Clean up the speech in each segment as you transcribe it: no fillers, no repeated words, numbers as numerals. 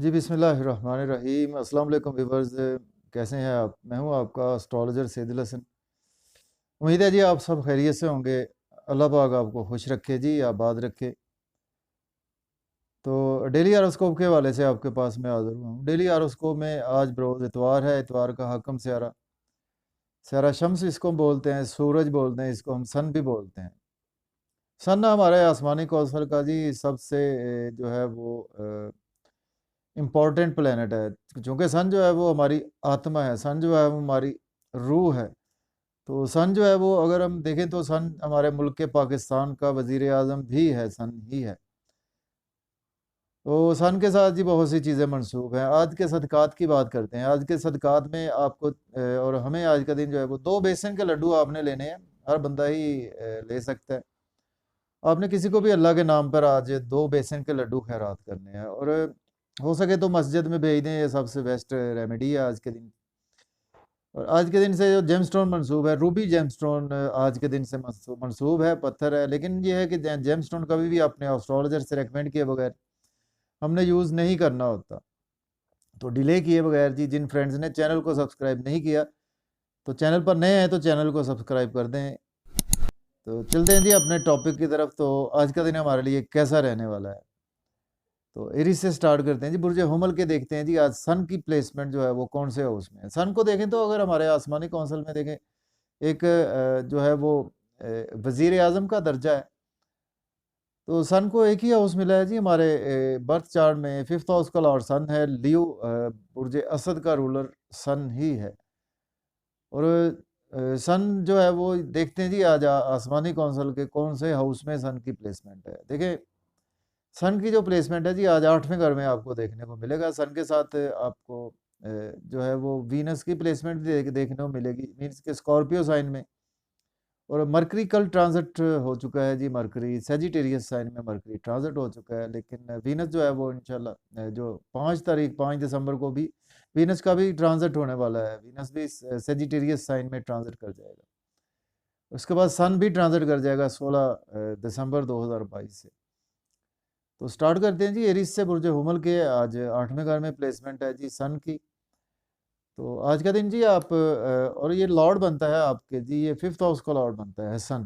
जी, बिस्मिल्लाहिर्रहमानिर्रहीम। अस्सलाम वालेकुम व्यूअर्स, कैसे हैं आप? मैं हूं आपका एस्ट्रोलॉजर सैदुल हसन। उम्मीद है जी आप सब खैरियत से होंगे। अल्लाह पाक आपको खुश रखे जी, आबाद रखे। तो डेली हारोस्कोप के हवाले से आपके पास मैं हाज़िर हुआ हूँ। डेली हारोस्कोप में आज बरोज़ इतवार है, इतवार का हकम स्यारा, स्यारा शम्स इसको हम बोलते हैं, सूरज बोलते हैं, इसको हम सन भी बोलते हैं। सन हमारे आसमानी कौशल का जी सबसे जो है वो इम्पोर्टेंट प्लैनेट है, चूँकि सन जो है वो हमारी आत्मा है, सन जो है वो हमारी रूह है। तो सन जो है वो अगर हम देखें तो सन हमारे मुल्क के पाकिस्तान का वज़ीर आज़म भी है, सन ही है। तो सन के साथ जी बहुत सी चीज़ें मनसूब हैं। आज के सदक़ात की बात करते हैं। आज के सदक़ात में आपको और हमें आज का दिन जो है वो 2 बेसन के लड्डू आपने लेने हैं, हर बंदा ही ले सकता है। आपने किसी को भी अल्लाह के नाम पर आज 2 बेसन के लड्डू खैरात करने हैं और हो सके तो मस्जिद में भेज दें, ये सबसे बेस्ट रेमेडी है आज के दिन। और आज के दिन से जो जेमस्टोन मंसूब है, रूबी जेमस्टोन आज के दिन से मंसूब है, पत्थर है। लेकिन ये है कि जेमस्टोन कभी भी अपने एस्ट्रोलॉजर से रेकमेंड किए बगैर हमने यूज़ नहीं करना होता। तो डिले किए बगैर जी, जिन फ्रेंड्स ने चैनल को सब्सक्राइब नहीं किया, तो चैनल पर नए हैं तो चैनल को सब्सक्राइब कर दें। तो चलते हैं जी अपने टॉपिक की तरफ। तो आज का दिन हमारे लिए कैसा रहने वाला है? तो एरीज से स्टार्ट करते हैं जी। बुर्ज हुमल के देखते हैं जी आज सन की प्लेसमेंट जो है वो कौन से हाउस में है। सन को देखें तो अगर हमारे आसमानी कौंसल में देखें, एक जो है वो वज़ीर आज़म का दर्जा है। तो सन को एक ही हाउस मिला है जी हमारे बर्थ चार्ट में। 5th हाउस का लॉर्ड सन है, लियो बुर्ज असद का रूलर सन ही है। और सन जो है वो देखते हैं जी आज आसमानी कौंसल के कौन से हाउस में सन की प्लेसमेंट है। देखिए, सन की जो प्लेसमेंट है जी आज 8वें घर में आपको देखने को मिलेगा। सन के साथ आपको जो है वो वीनस की प्लेसमेंट भी देखने को मिलेगी, मीन्स के स्कॉर्पियो साइन में। और मरकरी कल ट्रांजिट हो चुका है जी। मरकरी सेजिटेरियस साइन में मरकरी ट्रांजिट हो चुका है। लेकिन वीनस जो है वो इंशाल्लाह जो 5 दिसंबर को भी वीनस का भी ट्रांजिट होने वाला है। वीनस भी सेजिटेरियस साइन में ट्रांजिट कर जाएगा। उसके बाद सन भी ट्रांजिट कर जाएगा 16 दिसंबर 2022 से। तो स्टार्ट करते हैं जी एरीज से। बुर्ज हुमल के आज 8वें घर में प्लेसमेंट है जी सन की। तो आज का दिन जी आप और ये लॉर्ड बनता है आपके जी, ये 5th हाउस का लॉर्ड बनता है सन।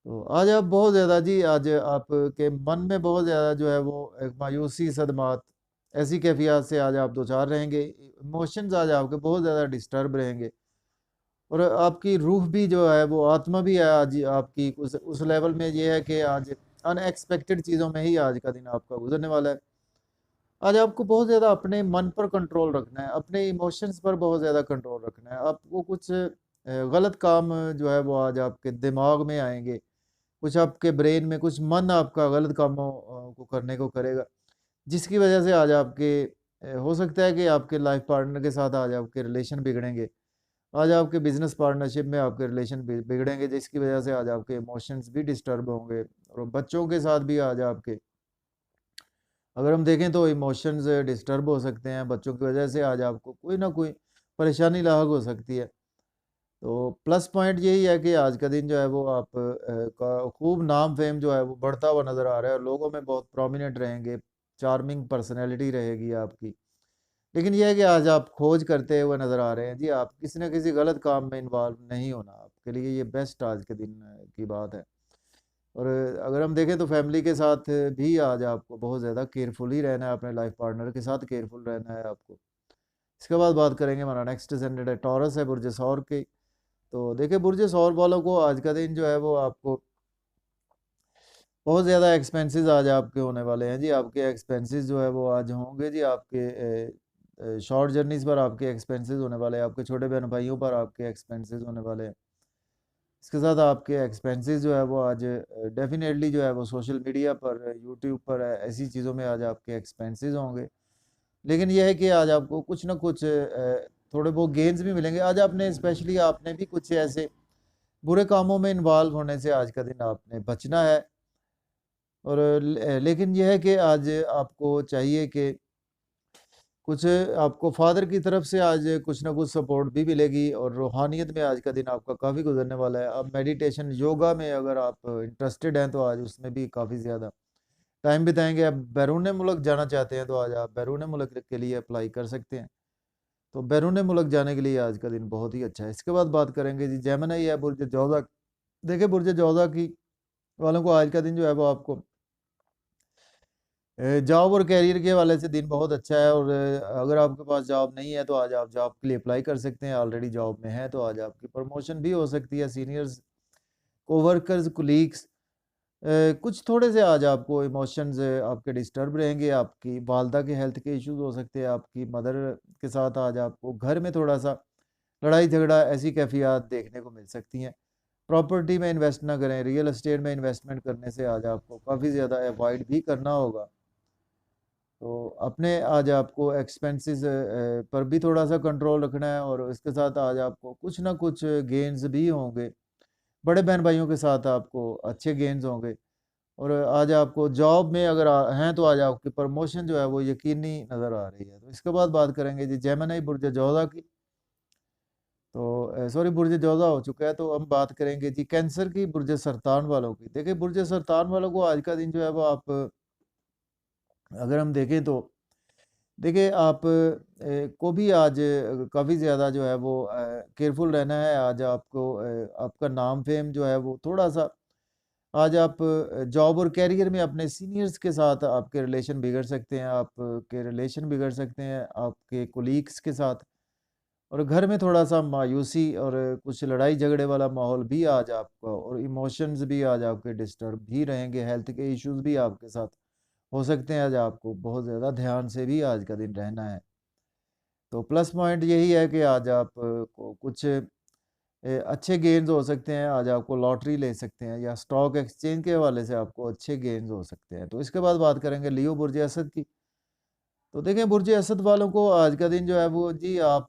तो आज आप बहुत ज़्यादा जी, आज आपके मन में बहुत ज़्यादा जो है वो एक मायूसी, सदमात, ऐसी कैफियत से आज आप दो चार रहेंगे। इमोशंस आज आपके बहुत ज़्यादा डिस्टर्ब रहेंगे। और आपकी रूह भी जो है वो आत्मा भी है आज आपकी उस लेवल में ये है कि आज अनएक्सपेक्टेड चीज़ों में ही आज का दिन आपका गुजरने वाला है। आज आपको बहुत ज़्यादा अपने मन पर कंट्रोल रखना है, अपने इमोशंस पर बहुत ज़्यादा कंट्रोल रखना है। आपको कुछ गलत काम जो है वो आज आपके दिमाग में आएंगे, कुछ आपके ब्रेन में, कुछ मन आपका गलत कामों को करने को करेगा, जिसकी वजह से आज आपके हो सकता है कि आपके लाइफ पार्टनर के साथ आज आपके रिलेशन बिगड़ेंगे। आज आपके बिजनेस पार्टनरशिप में आपके रिलेशन बिगड़ेंगे, जिसकी वजह से आज आपके इमोशंस भी डिस्टर्ब होंगे। और बच्चों के साथ भी आज आपके, अगर हम देखें तो इमोशंस डिस्टर्ब हो सकते हैं बच्चों की वजह से। आज आपको कोई ना कोई परेशानी लाहक हो सकती है। तो प्लस पॉइंट यही है कि आज का दिन जो है वो आप का खूब नाम फेम जो है वो बढ़ता हुआ नज़र आ रहा है और लोगों में बहुत प्रोमिनेंट रहेंगे, चार्मिंग पर्सनैलिटी रहेगी आपकी। लेकिन यह है कि आज आप खोज करते हुए नज़र आ रहे हैं जी। आप किसी न किसी गलत काम में इन्वॉल्व नहीं होना, आपके लिए ये बेस्ट आज के दिन की बात है। और अगर हम देखें तो फैमिली के साथ भी आज आपको बहुत ज़्यादा केयरफुल ही रहना है, अपने लाइफ पार्टनर के साथ केयरफुल रहना है आपको। इसके बाद बात करेंगे, हमारा नेक्स्ट सेंटेड है टॉरस है, बुर्ज सौर की। तो देखिए, बुर्ज सौर वालों को आज का दिन जो है वो आपको बहुत ज़्यादा एक्सपेंसेस आज आपके होने वाले हैं जी। आपके एक्सपेंसेस जो है वो आज होंगे जी आपके शॉर्ट जर्नीज़ पर आपके एक्सपेंसेस होने वाले हैं, आपके छोटे बहन भाइयों पर आपके एक्सपेंसेस होने वाले हैं। इसके साथ आपके एक्सपेंसेस जो है वो आज डेफिनेटली जो है वो सोशल मीडिया पर, यूट्यूब पर ऐसी चीज़ों में आज आपके एक्सपेंसेस होंगे। लेकिन यह है कि आज आपको कुछ ना कुछ थोड़े बहुत गेन्स भी मिलेंगे। आज आपने स्पेशली आपने भी कुछ ऐसे बुरे कामों में इन्वॉल्व होने से आज का दिन आपने बचना है। और लेकिन यह है कि आज आपको चाहिए कि कुछ आपको फादर की तरफ से आज कुछ ना कुछ सपोर्ट भी मिलेगी और रूहानियत में आज का दिन आपका काफ़ी गुजरने वाला है। अब मेडिटेशन, योगा में अगर आप इंटरेस्टेड हैं तो आज उसमें भी काफ़ी ज़्यादा टाइम बिताएंगे। अब बैरून मुल्क जाना चाहते हैं तो आज आप बैरून मुल्क के लिए अप्लाई कर सकते हैं। तो बैरून मुल्क जाने के लिए आज का दिन बहुत ही अच्छा है। इसके बाद बात करेंगे जी जेमिनी है, बुर्ज जौज़ा। देखिए बुर्ज जौज़ा की वालों को आज का दिन जो है वो आपको जॉब और करियर के हवाले से दिन बहुत अच्छा है। और अगर आपके पास जॉब नहीं है तो आज आप जॉब के लिए अप्लाई कर सकते हैं। ऑलरेडी जॉब में है तो आज आपकी प्रमोशन भी हो सकती है। सीनियर्स, कोवर्कर्स, कुलीग्स, कुछ थोड़े से आज आपको इमोशंस आपके डिस्टर्ब रहेंगे। आपकी वालदा के हेल्थ के इश्यूज हो सकते हैं। आपकी मदर के साथ आज आपको घर में थोड़ा सा लड़ाई झगड़ा, ऐसी कैफियत देखने को मिल सकती हैं। प्रॉपर्टी में इन्वेस्ट ना करें। रियल एस्टेट में इन्वेस्टमेंट करने से आज आपको काफ़ी ज़्यादा अवॉइड भी करना होगा। तो अपने आज आपको एक्सपेंसेस पर भी थोड़ा सा कंट्रोल रखना है। और इसके साथ आज आपको कुछ ना कुछ गेन्स भी होंगे। बड़े बहन भाइयों के साथ आपको अच्छे गेन्स होंगे। और आज आपको जॉब में अगर हैं तो आज आपकी प्रमोशन जो है वो यकीनी नज़र आ रही है। तो इसके बाद बात करेंगे जी जेमिनी बुर्ज जौज़ा की। तो सॉरी, बुर्ज जौज़ा हो चुका है, तो हम बात करेंगे जी कैंसर की, बुर्ज सरतान वालों की। देखिए बुर्ज सरतान वालों को आज का दिन जो है वो आप अगर हम देखें तो देखिए आप को भी आज काफ़ी ज़्यादा जो है वो केयरफुल रहना है। आज आपको आपका नाम फेम जो है वो थोड़ा सा आज आप जॉब और करियर में अपने सीनियर्स के साथ आपके रिलेशन बिगड़ सकते हैं। आपके रिलेशन बिगड़ सकते हैं आपके कोलीग्स के साथ। और घर में थोड़ा सा मायूसी और कुछ लड़ाई झगड़े वाला माहौल भी आज आपका, और इमोशंस भी आज आपके डिस्टर्ब भी रहेंगे। हेल्थ के इश्यूज भी आपके साथ हो सकते हैं। आज आपको बहुत ज़्यादा ध्यान से भी आज का दिन रहना है। तो प्लस पॉइंट यही है कि आज आप को कुछ अच्छे गेन्स हो सकते हैं। आज आपको लॉटरी ले सकते हैं या स्टॉक एक्सचेंज के हवाले से आपको अच्छे गेन्स हो सकते हैं। तो इसके बाद बात करेंगे लियो बुर्ज असद की। तो देखें बुर्ज असद वालों को आज का दिन जो है वो जी आप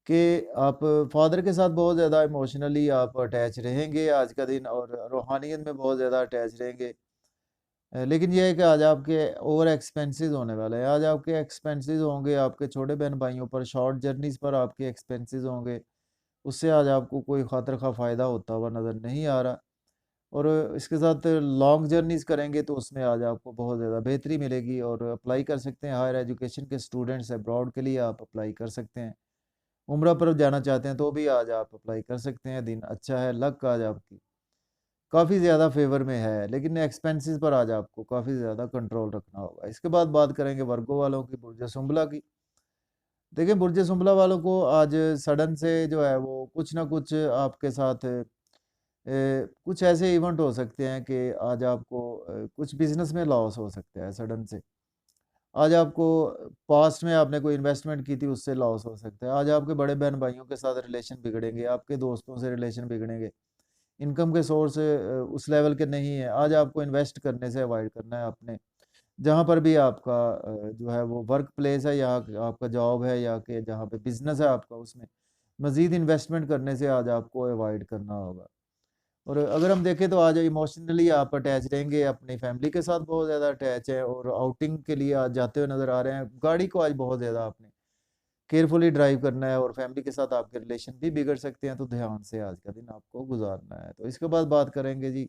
कि आप फादर के साथ बहुत ज़्यादा इमोशनली आप अटैच रहेंगे आज का दिन, और रूहानियत में बहुत ज़्यादा अटैच रहेंगे। लेकिन ये है कि आज आपके ओवर एक्सपेंसेस होने वाले हैं। आज आपके एक्सपेंसेस होंगे आपके छोटे बहन भाइयों पर, शॉर्ट जर्नीज़ पर आपके एक्सपेंसेस होंगे। उससे आज आपको कोई खातिर खा फ़ायदा होता हुआ नज़र नहीं आ रहा। और इसके साथ लॉन्ग जर्नीज़ करेंगे तो उसमें आज आपको बहुत ज़्यादा बेहतरी मिलेगी। और अप्लाई कर सकते हैं हायर एजुकेशन के स्टूडेंट्स अब्रॉड के लिए आप अप्लाई कर सकते हैं। उम्रा पर जाना चाहते हैं तो भी आज आप अप्लाई कर सकते हैं। दिन अच्छा है, लक आज आपकी काफ़ी ज़्यादा फ़ेवर में है। लेकिन एक्सपेंसेस पर आज आपको काफ़ी ज़्यादा कंट्रोल रखना होगा। इसके बाद बात करेंगे वर्गो वालों की, बुर्ज सुंबला की। देखिए बुर्ज सुंबला वालों को आज सडन से जो है वो कुछ ना कुछ आपके साथ कुछ ऐसे इवेंट हो सकते हैं कि आज आपको कुछ बिज़नेस में लॉस हो सकता है सडन से। आज आपको पास्ट में आपने कोई इन्वेस्टमेंट की थी उससे लॉस हो सकता है। आज आपके बड़े बहन भाइयों के साथ रिलेशन बिगड़ेंगे, आपके दोस्तों से रिलेशन बिगड़ेंगे। इनकम के सोर्स उस लेवल के नहीं है। आज आपको इन्वेस्ट करने से अवॉइड करना है अपने, जहाँ पर भी आपका जो है वो वर्क प्लेस है या आपका जॉब है या कि जहाँ पे बिज़नेस है आपका, उसमें मज़ीद इन्वेस्टमेंट करने से आज आपको अवॉइड करना होगा। और अगर हम देखें तो आज इमोशनली आप अटैच रहेंगे, अपनी फैमिली के साथ बहुत ज़्यादा अटैच है और आउटिंग के लिए आज जाते हुए नज़र आ रहे हैं। गाड़ी को आज बहुत ज़्यादा आपने केयरफुली ड्राइव करना है, और फैमिली के साथ आपके रिलेशन भी बिगड़ सकते हैं, तो ध्यान से आज का दिन आपको गुजारना है। तो इसके बाद बात करेंगे जी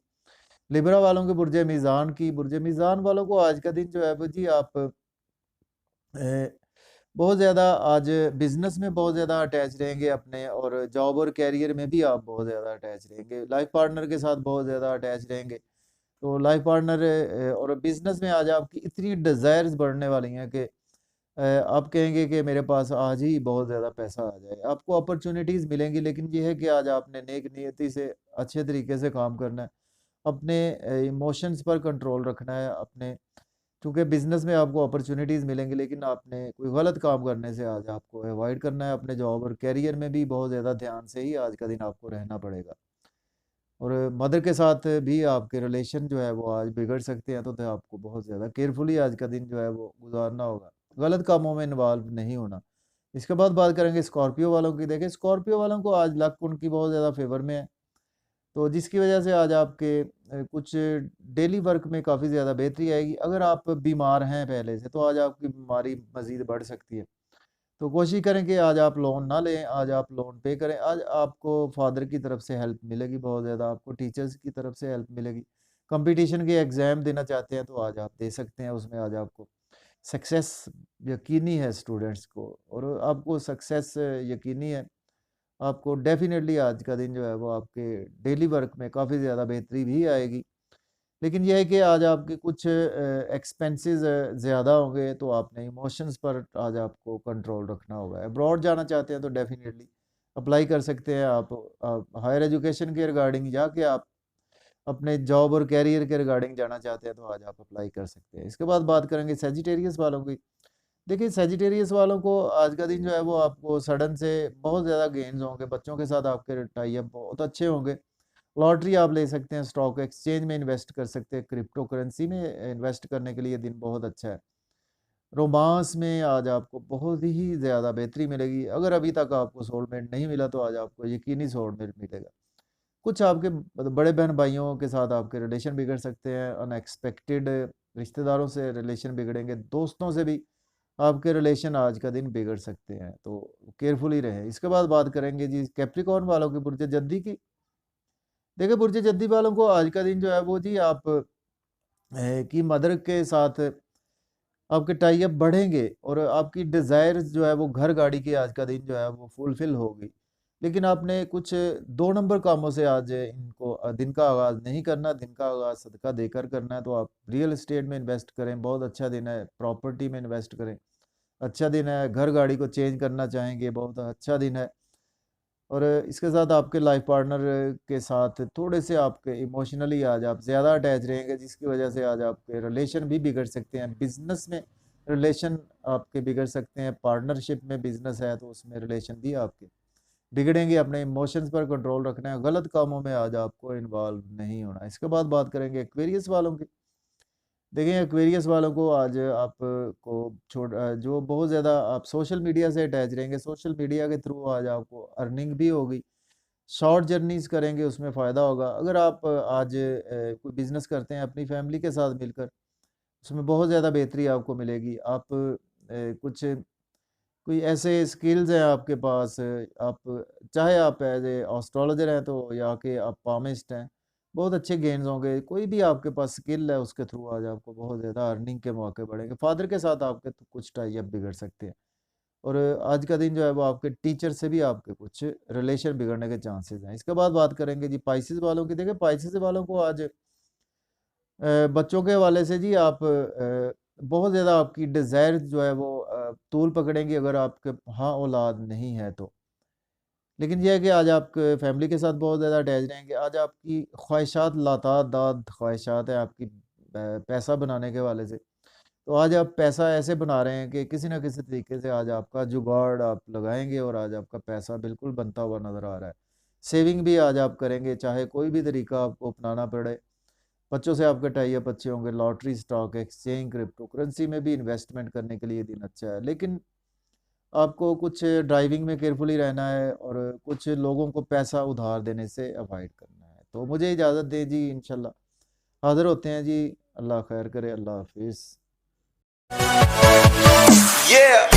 लिब्रा वालों के बुर्ज मीज़ान की। बुर्ज मीज़ान वालों को आज का दिन जो है वो जी आप बहुत ज़्यादा आज बिज़नेस में बहुत ज़्यादा अटैच रहेंगे अपने, और जॉब और करियर में भी आप बहुत ज़्यादा अटैच रहेंगे। लाइफ पार्टनर के साथ बहुत ज़्यादा अटैच रहेंगे। तो लाइफ पार्टनर और बिज़नेस में आज आपकी इतनी डिज़ायर्स बढ़ने वाली हैं कि आप कहेंगे कि मेरे पास आज ही बहुत ज़्यादा पैसा आ जाए। आपको अपॉर्च्युनिटीज़ मिलेंगी, लेकिन ये है कि आज आपने नेक नियति से अच्छे तरीके से काम करना है। अपने इमोशंस पर कंट्रोल रखना है अपने, क्योंकि बिज़नेस में आपको अपॉर्च्युनिटीज़ मिलेंगी, लेकिन आपने कोई गलत काम करने से आज आपको अवॉइड करना है। अपने जॉब और करियर में भी बहुत ज़्यादा ध्यान से ही आज का दिन आपको रहना पड़ेगा। और मदर के साथ भी आपके रिलेशन जो है वो आज बिगड़ सकते हैं, तो आपको बहुत ज़्यादा केयरफुली आज का दिन जो है वो गुज़ारना होगा। गलत कामों में इन्वॉल्व नहीं होना। इसके बाद बात करेंगे स्कॉर्पियो वालों की। देखिए स्कॉर्पियो वालों को आज लक उनकी बहुत ज़्यादा फ़ेवर में है। तो जिसकी वजह से आज आपके कुछ डेली वर्क में काफ़ी ज़्यादा बेहतरी आएगी। अगर आप बीमार हैं पहले से, तो आज आपकी बीमारी मज़ीद बढ़ सकती है। तो कोशिश करें कि आज आप लोन ना लें, आज आप लोन पे करें। आज आपको फ़ादर की तरफ से हेल्प मिलेगी बहुत ज़्यादा, आपको टीचर्स की तरफ से हेल्प मिलेगी। कंपटीशन के एग्ज़ाम देना चाहते हैं तो आज आप दे सकते हैं, उसमें आज आपको सक्सेस यकीनी है स्टूडेंट्स को, और आपको सक्सेस यकीनी है, आपको डेफ़िनेटली आज का दिन जो है वो आपके डेली वर्क में काफ़ी ज़्यादा बेहतरी भी आएगी। लेकिन ये है कि आज आपके कुछ एक्सपेंसेस ज़्यादा होंगे, तो आपने इमोशंस पर आज आपको कंट्रोल रखना होगा। अब्रॉड जाना चाहते हैं तो डेफ़िनेटली अप्लाई कर सकते हैं आप हायर एजुकेशन के रिगार्डिंग, या कि आप अपने जॉब और करियर के रिगार्डिंग जाना चाहते हैं तो आज आप अप्लाई कर सकते हैं। इसके बाद बात करेंगे सजिटेरियस वालों की। देखिए सजिटेरियस वालों को आज का दिन जो है वो आपको सडन से बहुत ज़्यादा गेन्स होंगे, बच्चों के साथ आपके टाई अप बहुत अच्छे होंगे। लॉटरी आप ले सकते हैं, स्टॉक एक्सचेंज में इन्वेस्ट कर सकते हैं, क्रिप्टो करेंसी में इन्वेस्ट करने के लिए दिन बहुत अच्छा है। रोमांस में आज आपको बहुत ही ज़्यादा बेहतरी मिलेगी। अगर अभी तक आपको सोलमेट नहीं मिला तो आज आपको यकीनी सोलमेट मिलेगा। कुछ आपके बड़े बहन-भाइयों के साथ आपके रिलेशन बिगड़ सकते हैं, अनएक्सपेक्टेड रिश्तेदारों से रिलेशन बिगड़ेंगे, दोस्तों से भी आपके रिलेशन आज का दिन बिगड़ सकते हैं, तो केयरफुली रहें। इसके बाद बात करेंगे जी कैप्रिकॉर्न वालों की, बुर्ज जद्दी की। देखिए बुर्ज जद्दी वालों को आज का दिन जो है वो जी आप की मदर के साथ आपके टाई अप बढ़ेंगे, और आपकी डिज़ायर्स जो है वो घर गाड़ी की आज का दिन जो है वो फुलफ़िल होगी। लेकिन आपने कुछ 2 नंबर कामों से आज इनको दिन का आगाज़ नहीं करना, दिन का आगाज़ सदका देकर करना है। तो आप रियल एस्टेट में इन्वेस्ट करें, बहुत अच्छा दिन है, प्रॉपर्टी में इन्वेस्ट करें, अच्छा दिन है, घर गाड़ी को चेंज करना चाहेंगे, बहुत अच्छा दिन है। और इसके साथ आपके लाइफ पार्टनर के साथ थोड़े से आपके इमोशनली आज आप ज़्यादा अटैच रहेंगे, जिसकी वजह से आज आपके रिलेशन भी बिगड़ सकते हैं। बिजनेस में रिलेशन आपके बिगड़ सकते हैं, पार्टनरशिप में बिजनेस है तो उसमें रिलेशन भी आपके बिगड़ेंगे। अपने इमोशंस पर कंट्रोल रखना है, गलत कामों में आज आपको इन्वॉल्व नहीं होना। इसके बाद बात करेंगे एक्वेरियस वालों की। देखिए एक्वेरियस वालों को आज आपको जो बहुत ज़्यादा आप सोशल मीडिया से अटैच रहेंगे, सोशल मीडिया के थ्रू आज आपको अर्निंग भी होगी, शॉर्ट जर्नीज़ करेंगे उसमें फ़ायदा होगा। अगर आप आज कोई बिज़नेस करते हैं अपनी फैमिली के साथ मिलकर, उसमें बहुत ज़्यादा बेहतरी आपको मिलेगी। आप कुछ कोई ऐसे स्किल्स हैं आपके पास, आप चाहे आप एज़ ए एस्ट्रोलॉजर हैं तो, या कि आप पामिस्ट हैं, बहुत अच्छे गेन्स होंगे। कोई भी आपके पास स्किल है उसके थ्रू आज आपको बहुत ज़्यादा अर्निंग के मौके बढ़ेंगे। फादर के साथ आपके तो कुछ टाई अप बिगड़ सकते हैं, और आज का दिन जो है वो आपके टीचर से भी आपके कुछ रिलेशन बिगड़ने के चांसेस हैं। इसके बाद बात करेंगे जी पाइसेस वालों की। देखिए पाइसेस वालों को आज बच्चों के हवाले से जी आप बहुत ज़्यादा आपकी डिज़ायर जो है वो तूल पकड़ेंगी अगर आपके हाँ औलाद नहीं है तो। लेकिन ये है कि आज आप फैमिली के साथ बहुत ज़्यादा अटैच रहेंगे। आज आपकी ख्वाहिशात लातादाद ख्वाहिशात है आपकी पैसा बनाने के हवाले से। तो आज आप पैसा ऐसे बना रहे हैं कि किसी न किसी तरीके से आज आपका जुगाड़ आप लगाएँगे, और आज आपका पैसा बिल्कुल बनता हुआ नज़र आ रहा है। सेविंग भी आज आप करेंगे, चाहे कोई भी तरीका आपको अपनाना पड़े। बच्चों से आपके टाई अप अच्छे होंगे, lottery, stock exchange, crypto currency में भी इन्वेस्टमेंट करने के लिए दिन अच्छा है। लेकिन आपको कुछ ड्राइविंग में केयरफुली रहना है, और कुछ लोगों को पैसा उधार देने से अवॉइड करना है। तो मुझे इजाज़त दें जी, इंशाल्लाह हाज़िर होते हैं जी। अल्लाह खैर करे, अल्लाह हाफ़िज़। Yeah.